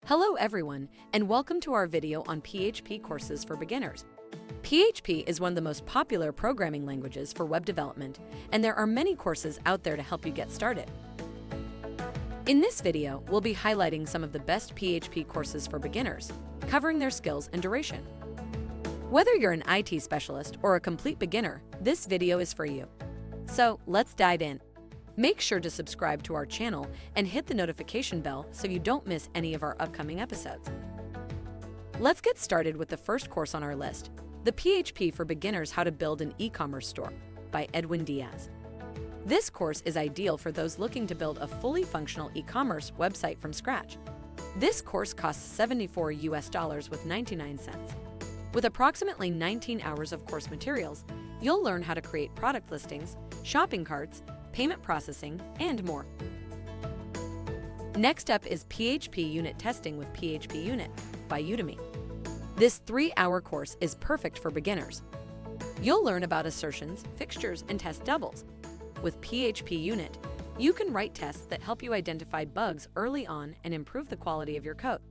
Hello everyone, and welcome to our video on PHP courses for beginners. PHP is one of the most popular programming languages for web development, and there are many courses out there to help you get started. In this video, we'll be highlighting some of the best PHP courses for beginners, covering their skills and duration. Whether you're an IT specialist or a complete beginner, this video is for you. So let's dive in. Make sure to subscribe to our channel and hit the notification bell so you don't miss any of our upcoming episodes. Let's get started with the first course on our list, the PHP for Beginners How to Build an E-Commerce Store by Edwin Diaz. This course is ideal for those looking to build a fully functional e-commerce website from scratch. This course costs $74 with 99 cents. With approximately 19 hours of course materials, you'll learn how to create product listings, shopping carts, payment processing, and more. Next up is PHP Unit Testing with PHPUnit by Udemy. This 3-hour course is perfect for beginners. You'll learn about assertions, fixtures, and test doubles. With PHP Unit, you can write tests that help you identify bugs early on and improve the quality of your code.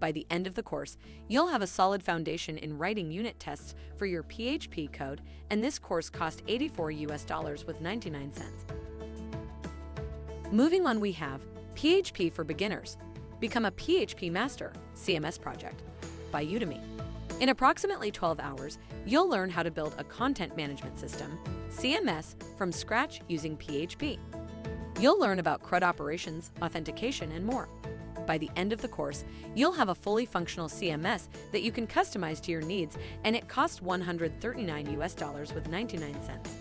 By the end of the course, you'll have a solid foundation in writing unit tests for your PHP code, and this course cost $84 with 99 cents. Moving on, we have PHP for Beginners, Become a PHP Master CMS Project by Udemy. In approximately 12 hours, you'll learn how to build a content management system, CMS, from scratch using PHP. You'll learn about CRUD operations, authentication, and more. By the end of the course, you'll have a fully functional CMS that you can customize to your needs, and it costs $139 with 99 cents.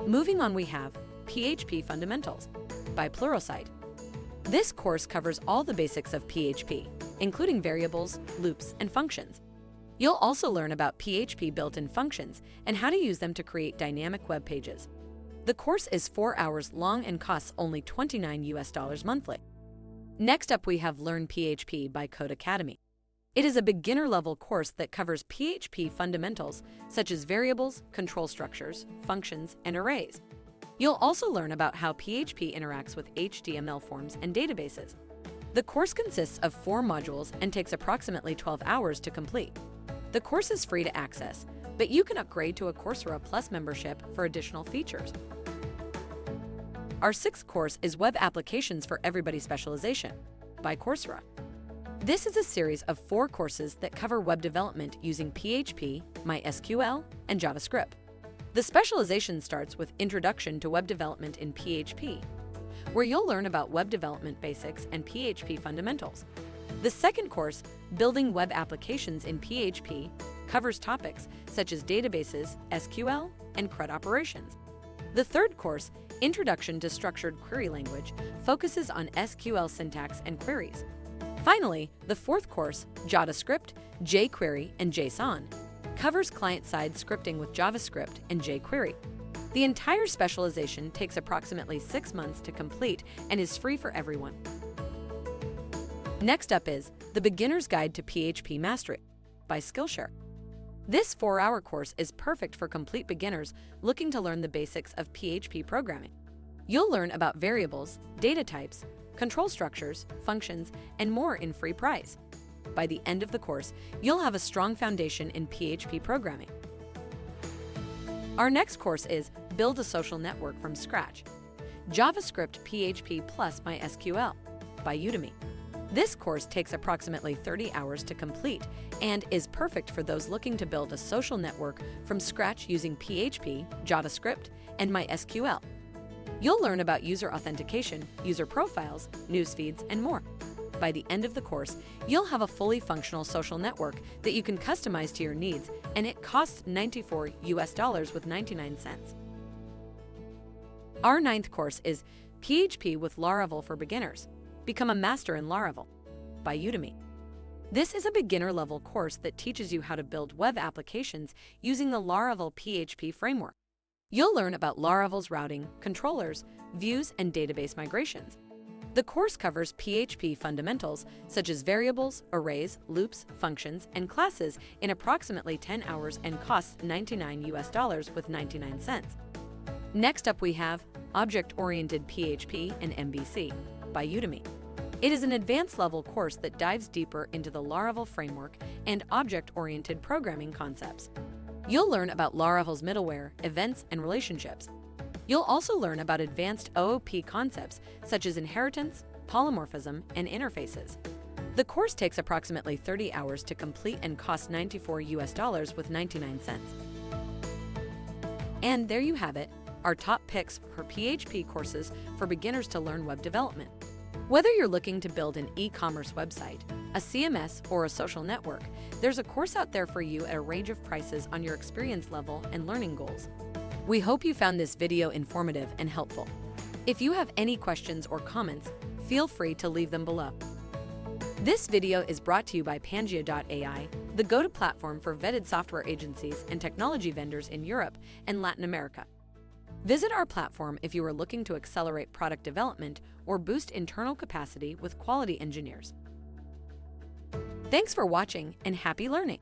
Moving on, we have PHP Fundamentals by Pluralsight. This course covers all the basics of PHP, including variables, loops, and functions. You'll also learn about PHP built-in functions and how to use them to create dynamic web pages. The course is 4 hours long and costs only $29 monthly. Next up, we have Learn PHP by Codecademy. It is a beginner-level course that covers PHP fundamentals such as variables, control structures, functions, and arrays. You'll also learn about how PHP interacts with HTML forms and databases. The course consists of 4 modules and takes approximately 12 hours to complete. The course is free to access, but you can upgrade to a Coursera Plus membership for additional features. Our sixth course is Web Applications for Everybody Specialization by Coursera. This is a series of 4 courses that cover web development using PHP, MySQL, and JavaScript. The specialization starts with Introduction to Web Development in PHP, where you'll learn about web development basics and PHP fundamentals. The second course, Building Web Applications in PHP, covers topics such as databases, SQL, and CRUD operations. The third course, Introduction to Structured Query Language, focuses on SQL syntax and queries. Finally, the fourth course, JavaScript, jQuery, and JSON, covers client-side scripting with JavaScript and jQuery. The entire specialization takes approximately 6 months to complete and is free for everyone. Next up is The Beginner's Guide to PHP Mastery by Skillshare. This 4-hour course is perfect for complete beginners looking to learn the basics of PHP programming. You'll learn about variables, data types, control structures, functions, and more in free price. By the end of the course, you'll have a strong foundation in PHP programming. Our next course is Build a Social Network from Scratch, JavaScript PHP plus MySQL by Udemy. This course takes approximately 30 hours to complete and is perfect for those looking to build a social network from scratch using PHP, JavaScript, and MySQL. You'll learn about user authentication, user profiles, news feeds, and more. By the end of the course, you'll have a fully functional social network that you can customize to your needs, and it costs $94 with 99 cents. Our ninth course is PHP with Laravel for Beginners, Become a Master in Laravel by Udemy. This is a beginner-level course that teaches you how to build web applications using the Laravel PHP framework. You'll learn about Laravel's routing, controllers, views, and database migrations. The course covers PHP fundamentals such as variables, arrays, loops, functions, and classes in approximately 10 hours and costs $99 with 99 cents. Next up, we have Object-Oriented PHP and MVC by Udemy. It is an advanced-level course that dives deeper into the Laravel framework and object-oriented programming concepts. You'll learn about Laravel's middleware, events, and relationships. You'll also learn about advanced OOP concepts such as inheritance, polymorphism, and interfaces. The course takes approximately 30 hours to complete and costs $94 with 99 cents. And there you have it, our top picks for PHP courses for beginners to learn web development. Whether you're looking to build an e-commerce website, a CMS, or a social network, there's a course out there for you at a range of prices on your experience level and learning goals. We hope you found this video informative and helpful. If you have any questions or comments, feel free to leave them below. This video is brought to you by Pangea.ai, the go-to platform for vetted software agencies and technology vendors in Europe and Latin America. Visit our platform if you are looking to accelerate product development or boost internal capacity with quality engineers. Thanks for watching and happy learning!